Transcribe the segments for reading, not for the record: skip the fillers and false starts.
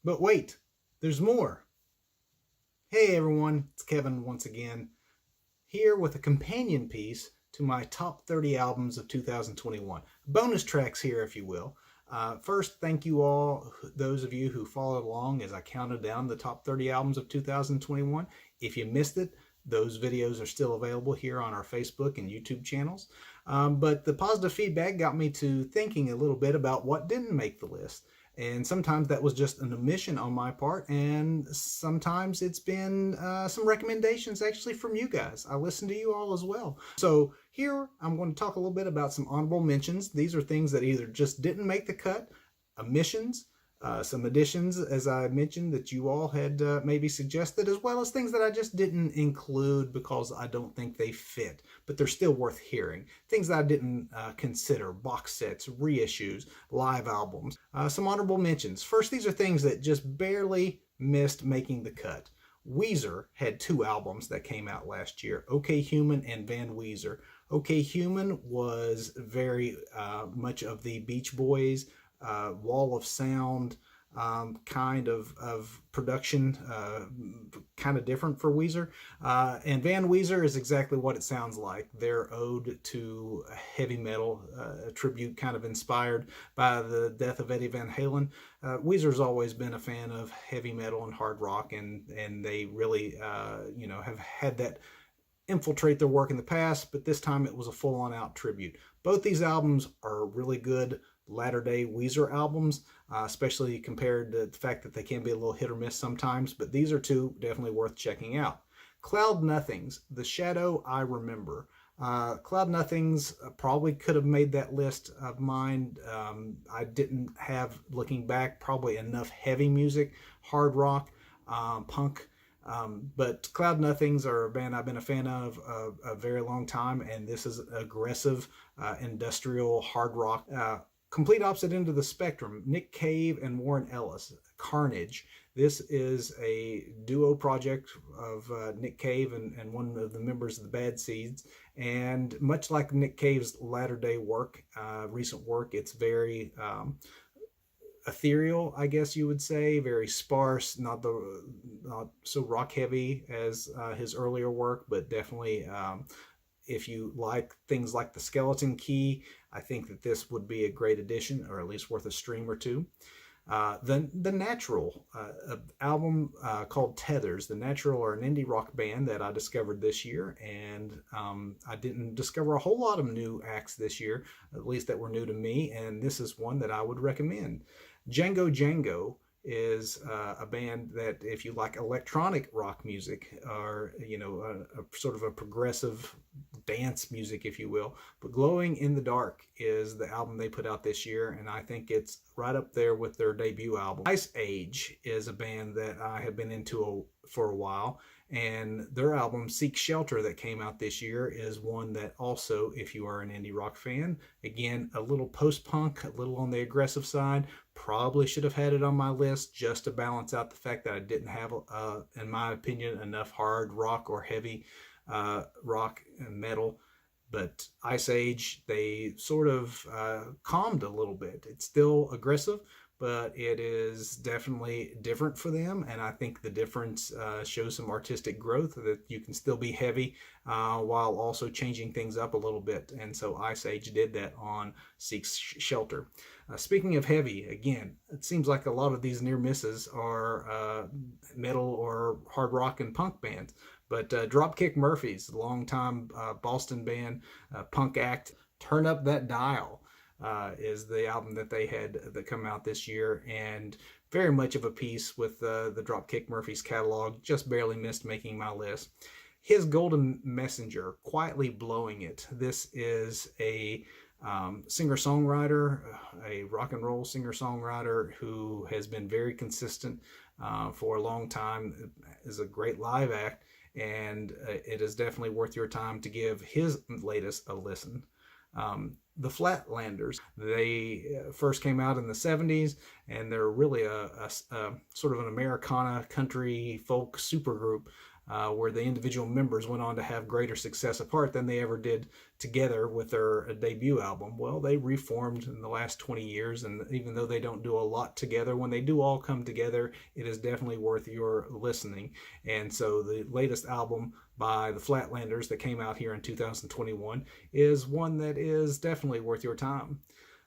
But wait, there's more. Hey everyone, it's Kevin once again, here with a companion piece to my top 30 albums of 2021. Bonus tracks here, if you will. First, thank you all, those of you who followed along as I counted down the top 30 albums of 2021. If you missed it, those videos are still available here on our Facebook and YouTube channels. But the positive feedback got me to thinking a little bit about what didn't make the list. And sometimes that was just an omission on my part, and sometimes it's been some recommendations actually from you guys. I listen to you all as well. So here I'm going to talk a little bit about some honorable mentions. These are things that either just didn't make the cut, omissions, some additions, as I mentioned, that you all had maybe suggested, as well as things that I just didn't include because I don't think they fit, but they're still worth hearing. Things that I didn't consider: box sets, reissues, live albums. Some honorable mentions. First, these are things that just barely missed making the cut. Weezer had two albums that came out last year, OK Human and Van Weezer. OK Human was very much of the Beach Boys, wall of sound kind of production, kind of different for Weezer. And Van Weezer is exactly what it sounds like. Their ode to heavy metal, a tribute kind of inspired by the death of Eddie Van Halen. Weezer's always been a fan of heavy metal and hard rock, and they really have had that infiltrate their work in the past, but this time it was a full-on out tribute. Both these albums are really good latter-day Weezer albums, especially compared to the fact that they can be a little hit or miss sometimes, but these are two definitely worth checking out. Cloud Nothings, The Shadow I Remember. Cloud Nothings probably could have made that list of mine. I didn't have, looking back, probably enough heavy music, hard rock, punk, but Cloud Nothings are a band I've been a fan of a very long time, and this is aggressive industrial hard rock. Complete opposite end of the spectrum, Nick Cave and Warren Ellis, Carnage. This is a duo project of Nick Cave and one of the members of the Bad Seeds, and much like Nick Cave's latter-day work, recent work, it's very ethereal, I guess you would say, very sparse, not so rock heavy as his earlier work, but definitely if you like things like the Skeleton Key, I think that this would be a great addition, or at least worth a stream or two. The Natural, album called Tethers. The Natural are an indie rock band that I discovered this year, and I didn't discover a whole lot of new acts this year, at least that were new to me, and this is one that I would recommend. Django Django is a band that, if you like electronic rock music, or a sort of a progressive dance music, if you will, but Glowing in the Dark is the album they put out this year, and I think it's right up there with their debut album. Ice Age is a band that I have been into for a while, and their album Seek Shelter that came out this year is one that also, if you are an indie rock fan, again, a little post-punk, a little on the aggressive side, probably should have had it on my list just to balance out the fact that I didn't have, in my opinion, enough hard rock or heavy rock and metal. But Ice Age, they sort of calmed a little bit. It's still aggressive, but it is definitely different for them, and I think the difference shows some artistic growth, that you can still be heavy while also changing things up a little bit, and so Ice Age did that on Seek Shelter. Speaking of heavy, again, it seems like a lot of these near misses are metal or hard rock and punk bands, but Dropkick Murphys, longtime Boston band, punk act, Turn Up That Dial is the album that they had that come out this year, and very much of a piece with the Dropkick Murphys catalog, just barely missed making my list. His Golden Messenger, Quietly Blowing It. This is a singer-songwriter, a rock and roll singer-songwriter who has been very consistent for a long time, is a great live act, and it is definitely worth your time to give his latest a listen. The Flatlanders, they first came out in the 70s, and they're really a sort of an Americana country folk supergroup. where the individual members went on to have greater success apart than they ever did together with their debut album. Well, they reformed in the last 20 years, and even though they don't do a lot together, when they do all come together, it is definitely worth your listening. And so the latest album by the Flatlanders that came out here in 2021 is one that is definitely worth your time.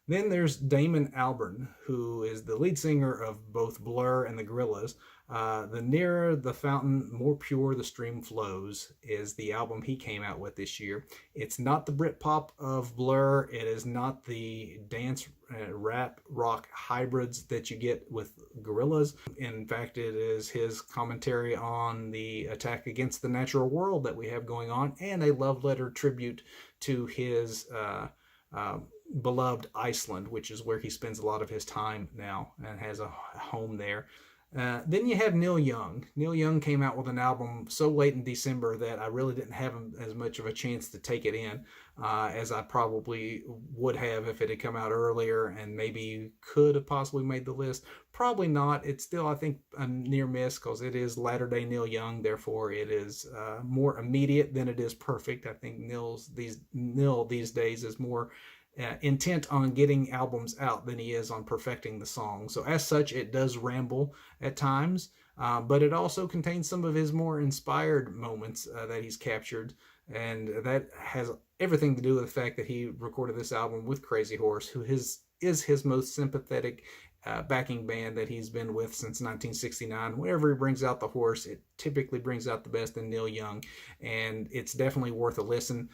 Then there's Damon Albarn, who is the lead singer of both Blur and the Gorillaz. The Nearer the Fountain, More Pure the Stream Flows is the album he came out with this year. It's not the Britpop of Blur. It is not the dance, rap, rock hybrids that you get with Gorillaz. In fact, it is his commentary on the attack against the natural world that we have going on, and a love letter tribute to his beloved Iceland, which is where he spends a lot of his time now and has a home there. Then you have Neil Young. Neil Young came out with an album so late in December that I really didn't have as much of a chance to take it in as I probably would have if it had come out earlier and maybe could have possibly made the list. Probably not. It's still, I think, a near miss because it is latter-day Neil Young. Therefore, it is more immediate than it is perfect. I think Neil these days is more intent on getting albums out than he is on perfecting the song. So as such, it does ramble at times, but it also contains some of his more inspired moments that he's captured, and that has everything to do with the fact that he recorded this album with Crazy Horse, who is his most sympathetic backing band that he's been with since 1969. Whenever he brings out the horse, it typically brings out the best in Neil Young, and it's definitely worth a listen.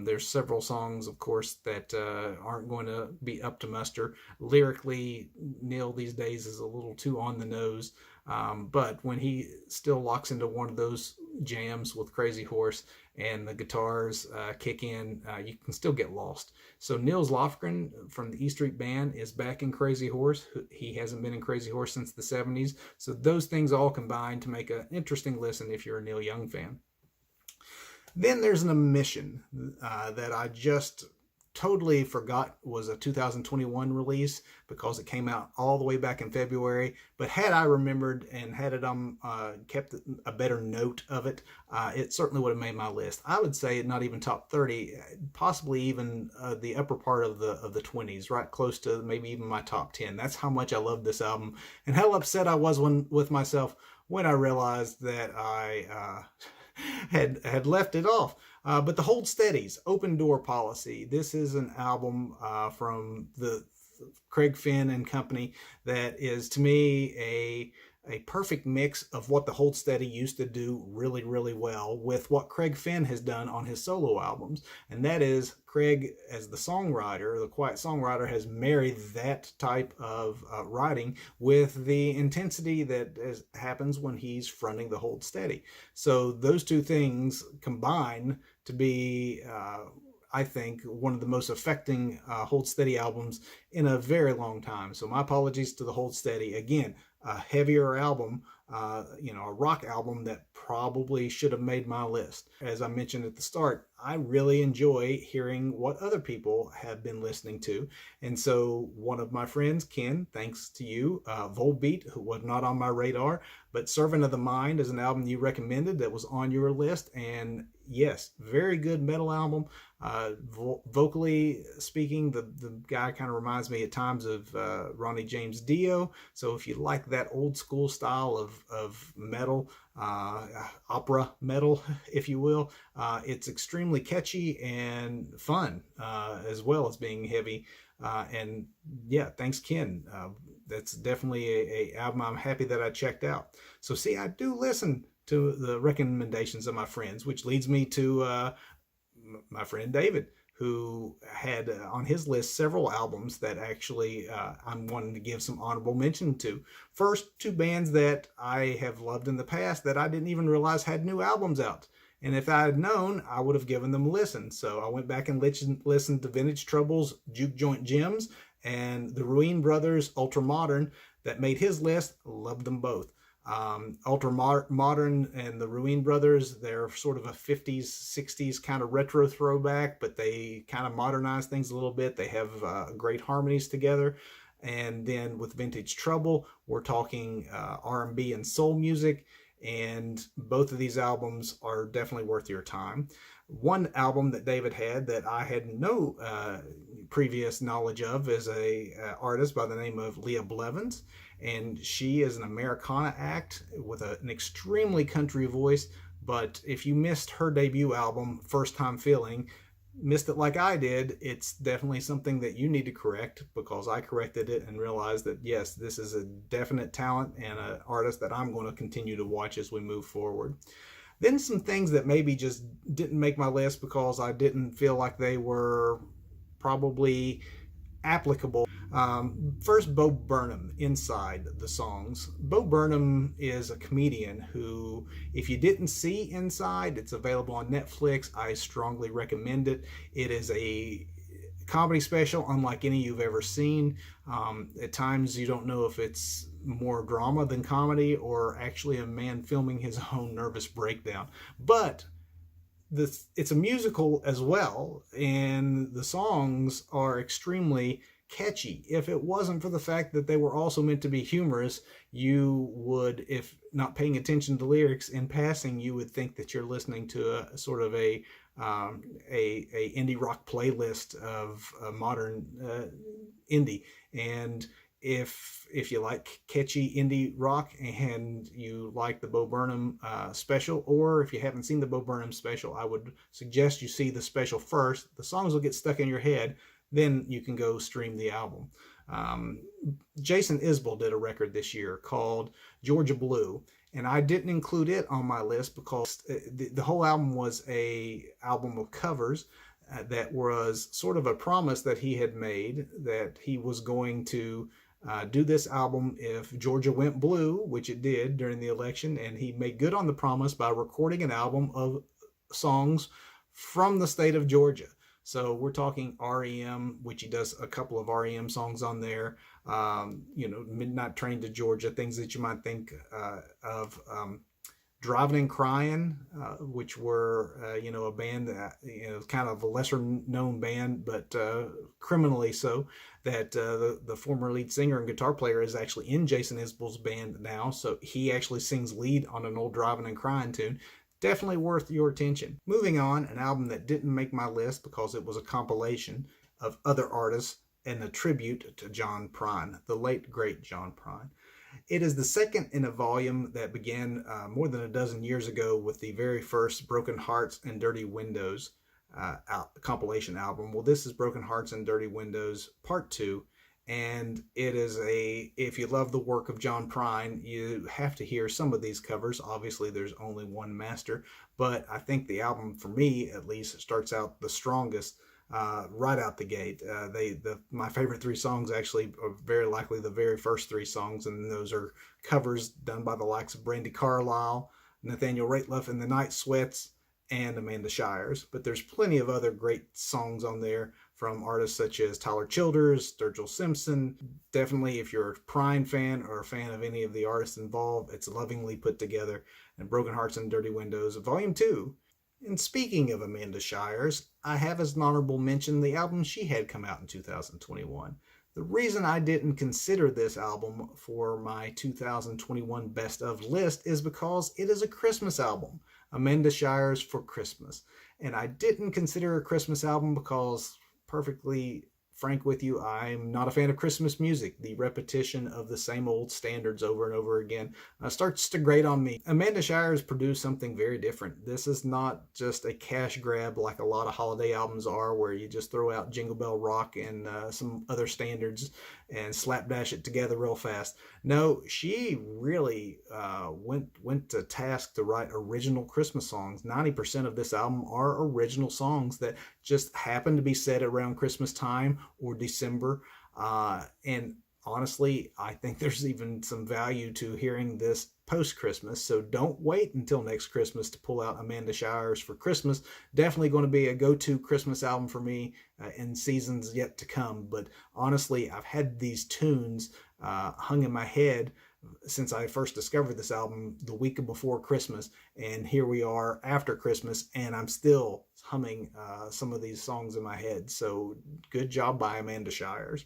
There's several songs, of course, that aren't going to be up to muster. Lyrically, Neil these days is a little too on the nose, but when he still locks into one of those jams with Crazy Horse and the guitars kick in, you can still get lost. So Nils Lofgren from the E Street Band is back in Crazy Horse. He hasn't been in Crazy Horse since the 70s. So those things all combine to make an interesting listen if you're a Neil Young fan. Then there's an omission that I just totally forgot was a 2021 release because it came out all the way back in February. But had I remembered and had it kept a better note of it, it certainly would have made my list. I would say not even top 30, possibly even the upper part of the 20s, right close to maybe even my top 10. That's how much I loved this album and how upset I was with myself when I realized that I had left it off. But the Hold Steadies, Open Door Policy. This is an album from the Craig Finn and company that is, to me, a perfect mix of what the Hold Steady used to do really, really well with what Craig Finn has done on his solo albums. And that is, Craig, as the songwriter, the quiet songwriter, has married that type of writing with the intensity that happens when he's fronting the Hold Steady. So those two things combine to be, I think, one of the most affecting Hold Steady albums in a very long time. So my apologies to the Hold Steady. Again, a heavier album, a rock album that probably should have made my list. As I mentioned at the start, I really enjoy hearing what other people have been listening to. And so one of my friends, Ken, thanks to you, Volbeat, who was not on my radar, but Servant of the Mind is an album you recommended that was on your list. And yes, very good metal album. Vocally speaking, the guy kind of reminds me at times of Ronnie James Dio. So if you like that old school style of metal, opera metal, if you will, it's extremely catchy and fun, as well as being heavy. And yeah, thanks, Ken. That's definitely a album I'm happy that I checked out. So see, I do listen to the recommendations of my friends, which leads me to my friend David, who had on his list several albums that actually I'm wanting to give some honorable mention to. First, two bands that I have loved in the past that I didn't even realize had new albums out. And if I had known, I would have given them a listen. So I went back and listened to Vintage Trouble's Juke Joint Gems and the Ruin Brothers Ultra Modern that made his list. Loved them both. Ultra Modern and the Ruin Brothers, they're sort of a 50s, 60s kind of retro throwback, but they kind of modernize things a little bit. They have great harmonies together. And then with Vintage Trouble, we're talking R&B and soul music. and both of these albums are definitely worth your time. One album that David had that I had no previous knowledge of is a artist by the name of Leah Blevins, and she is an Americana act with an extremely country voice. But if you missed her debut album, First Time Feeling, missed it like I did, it's definitely something that you need to correct, because I corrected it and realized that yes, this is a definite talent and an artist that I'm going to continue to watch as we move forward. Then some things that maybe just didn't make my list because I didn't feel like they were probably applicable. First, Bo Burnham, Inside the Songs. Bo Burnham is a comedian who, if you didn't see Inside, it's available on Netflix. I strongly recommend it. It is a comedy special unlike any you've ever seen. At times you don't know if it's more drama than comedy or actually a man filming his own nervous breakdown. But it's a musical as well, and the songs are extremely catchy. If it wasn't for the fact that they were also meant to be humorous, you would, if not paying attention to lyrics in passing, you would think that you're listening to a sort of a indie rock playlist of modern indie. And if you like catchy indie rock and you like the Bo Burnham special, or if you haven't seen the Bo Burnham special, I would suggest you see the special first. The songs will get stuck in your head, then you can go stream the album. Jason Isbell did a record this year called Georgia Blue, and I didn't include it on my list because the whole album was a album of covers that was sort of a promise that he had made, that he was going to do this album if Georgia went blue, which it did during the election, and he made good on the promise by recording an album of songs from the state of Georgia. So we're talking REM, which he does a couple of REM songs on there. Midnight Train to Georgia, things that you might think of. Driving and Crying, which were, a band that, kind of a lesser known band, but criminally so, that the former lead singer and guitar player is actually in Jason Isbell's band now. So he actually sings lead on an old Driving and Crying tune. Definitely worth your attention. Moving on, an album that didn't make my list because it was a compilation of other artists and a tribute to John Prine, the late, great John Prine. It is the second in a volume that began more than a dozen years ago with the very first Broken Hearts and Dirty Windows compilation album. Well, this is Broken Hearts and Dirty Windows Part 2, and it is if you love the work of John Prine, you have to hear some of these covers. Obviously, there's only one master, but I think the album, for me at least, starts out the strongest right out the gate. My favorite three songs actually are very likely the very first three songs, and those are covers done by the likes of Brandi Carlile, Nathaniel Rateliff and the Night Sweats, and Amanda Shires. But there's plenty of other great songs on there from artists such as Tyler Childers, Sturgill Simpson. Definitely, if you're a Prine fan or a fan of any of the artists involved, it's lovingly put together. And Broken Hearts and Dirty Windows, Volume 2. And speaking of Amanda Shires, I have as an honorable mention the album she had come out in 2021. The reason I didn't consider this album for my 2021 Best Of list is because it is a Christmas album, Amanda Shires for Christmas. And I didn't consider a Christmas album because, perfectly frank with you, I'm not a fan of Christmas music. The repetition of the same old standards over and over again starts to grate on me. Amanda Shires produced something very different. This is not just a cash grab like a lot of holiday albums are, where you just throw out Jingle Bell Rock and some other standards and slapdash it together real fast. No, she really went to task to write original Christmas songs. 90% of this album are original songs that just happen to be set around Christmas time or December. And honestly, I think there's even some value to hearing this post-Christmas. So don't wait until next Christmas to pull out Amanda Shires for Christmas. Definitely going to be a go-to Christmas album for me in seasons yet to come. But honestly, I've had these tunes hung in my head since I first discovered this album the week before Christmas, and here we are after Christmas, and I'm still humming some of these songs in my head. So good job by Amanda Shires.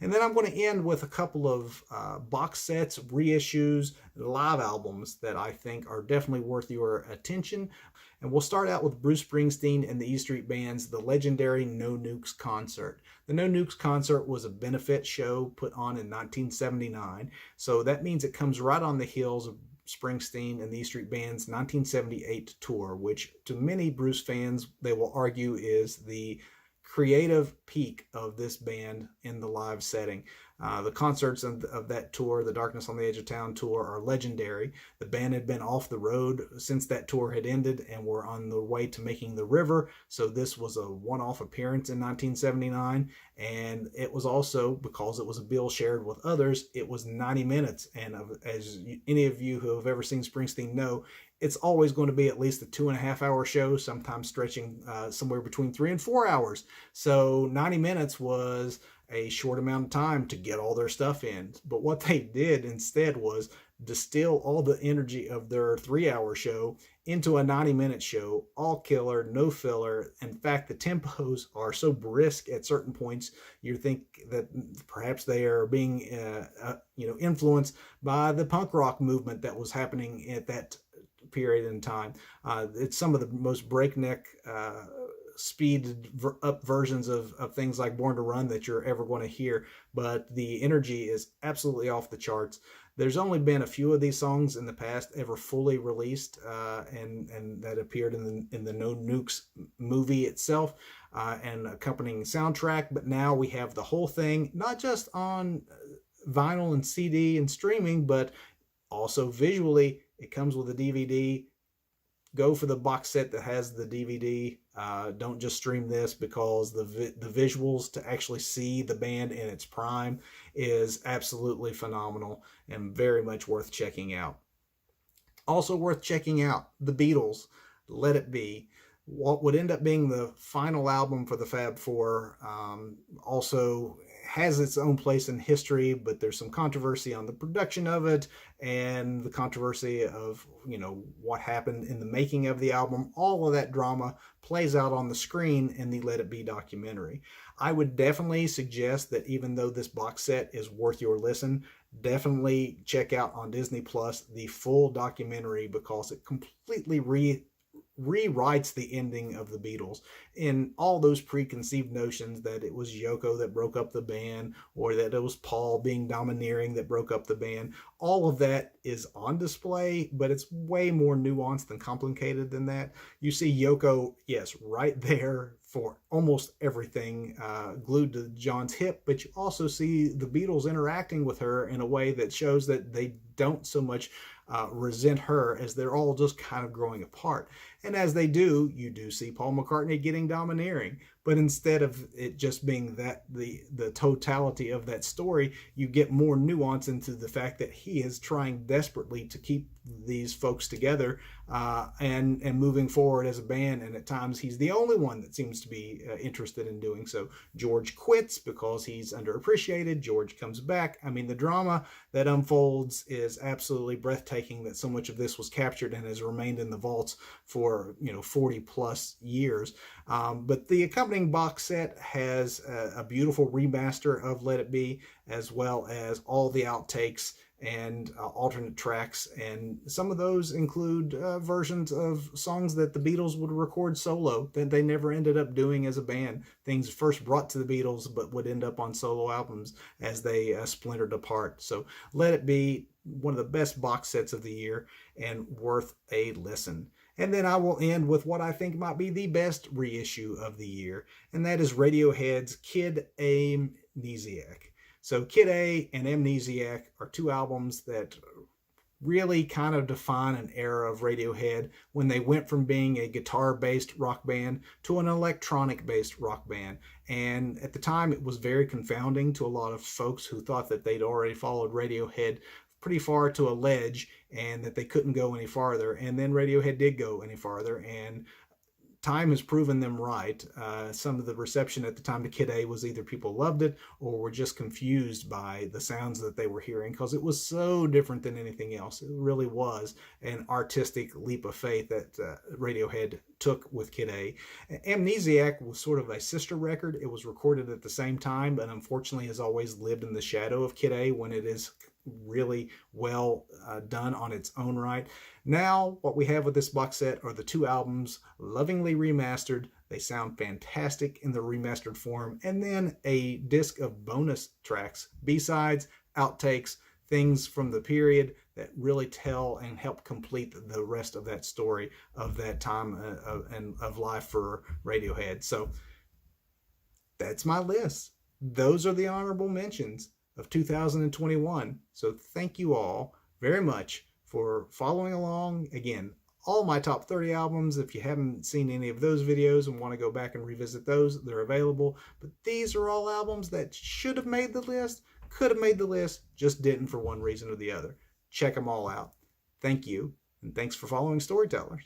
And then I'm going to end with a couple of box sets, reissues, live albums that I think are definitely worth your attention. And we'll start out with Bruce Springsteen and the E Street Band's The Legendary No Nukes Concert. The No Nukes Concert was a benefit show put on in 1979, so that means it comes right on the heels of Springsteen and the E Street Band's 1978 tour, which to many Bruce fans, they will argue is the creative peak of this band in the live setting. The concerts of that tour, the Darkness on the Edge of Town tour, are legendary. The band had been off the road since that tour had ended and were on the way to making the river. So this was a one-off appearance in 1979. And it was also, because it was a bill shared with others, it was 90 minutes. And as any of you who have ever seen Springsteen know, it's always going to be at least a 2.5-hour show, sometimes stretching somewhere between 3 and 4 hours. So 90 minutes was a short amount of time to get all their stuff in. But what they did instead was distill all the energy of their 3-hour show into a 90-minute show, all killer, no filler. In fact, the tempos are so brisk at certain points, you think that perhaps they are being influenced by the punk rock movement that was happening at that period in time. It's some of the most breakneck speeded up versions of things like Born to Run that you're ever going to hear, but the energy is absolutely off the charts. There's only been a few of these songs in the past ever fully released, and that appeared in the No Nukes movie itself and accompanying soundtrack. But now we have the whole thing, not just on vinyl and CD and streaming, but also visually. It comes with a DVD. Go for the box set that has the DVD. Don't just stream this, because the visuals to actually see the band in its prime is absolutely phenomenal and very much worth checking out. Also worth checking out, the Beatles, Let It Be. What would end up being the final album for the Fab Four also has its own place in history, but there's some controversy on the production of it and the controversy of, what happened in the making of the album. All of that drama plays out on the screen in the Let It Be documentary. I would definitely suggest that even though this box set is worth your listen, definitely check out on Disney Plus the full documentary, because it completely rewrites the ending of the Beatles, in all those preconceived notions that it was Yoko that broke up the band, or that it was Paul being domineering that broke up the band. All of that is on display, but it's way more nuanced and complicated than that. You see Yoko, yes, right there for almost everything, glued to John's hip, but you also see the Beatles interacting with her in a way that shows that they don't so much resent her, as they're all just kind of growing apart. And as they do, you do see Paul McCartney getting domineering. But instead of it just being that the totality of that story, you get more nuance into the fact that he is trying desperately to keep these folks together and moving forward as a band. And at times he's the only one that seems to be interested in doing so. George quits because he's underappreciated. George comes back. I mean, the drama that unfolds is absolutely breathtaking, that so much of this was captured and has remained in the vaults for 40 plus years. But the accompanying box set has a beautiful remaster of Let It Be, as well as all the outtakes and alternate tracks. And some of those include versions of songs that the Beatles would record solo that they never ended up doing as a band. Things first brought to the Beatles but would end up on solo albums as they splintered apart. So Let It Be, one of the best box sets of the year and worth a listen. And then I will end with what I think might be the best reissue of the year, and that is Radiohead's Kid Amnesiac. So Kid A and Amnesiac are two albums that really kind of define an era of Radiohead, when they went from being a guitar-based rock band to an electronic-based rock band. And at the time, it was very confounding to a lot of folks who thought that they'd already followed Radiohead pretty far to a ledge and that they couldn't go any farther. And then Radiohead did go any farther, and time has proven them right. Some of the reception at the time to Kid A was either people loved it or were just confused by the sounds that they were hearing, because it was so different than anything else. It really was an artistic leap of faith that Radiohead took with Kid A. Amnesiac was sort of a sister record. It was recorded at the same time, but unfortunately has always lived in the shadow of Kid A when it is really well done on its own right. Now, what we have with this box set are the 2 albums lovingly remastered. They sound fantastic in the remastered form. And then a disc of bonus tracks, B-sides, outtakes, things from the period that really tell and help complete the rest of that story of that time of life for Radiohead. So that's my list. Those are the honorable mentions of 2021. So thank you all very much for following along. Again, all my top 30 albums, if you haven't seen any of those videos and want to go back and revisit those, they're available. But these are all albums that should have made the list, could have made the list, just didn't for one reason or the other. Check them all out. Thank you, and thanks for following Storytellers.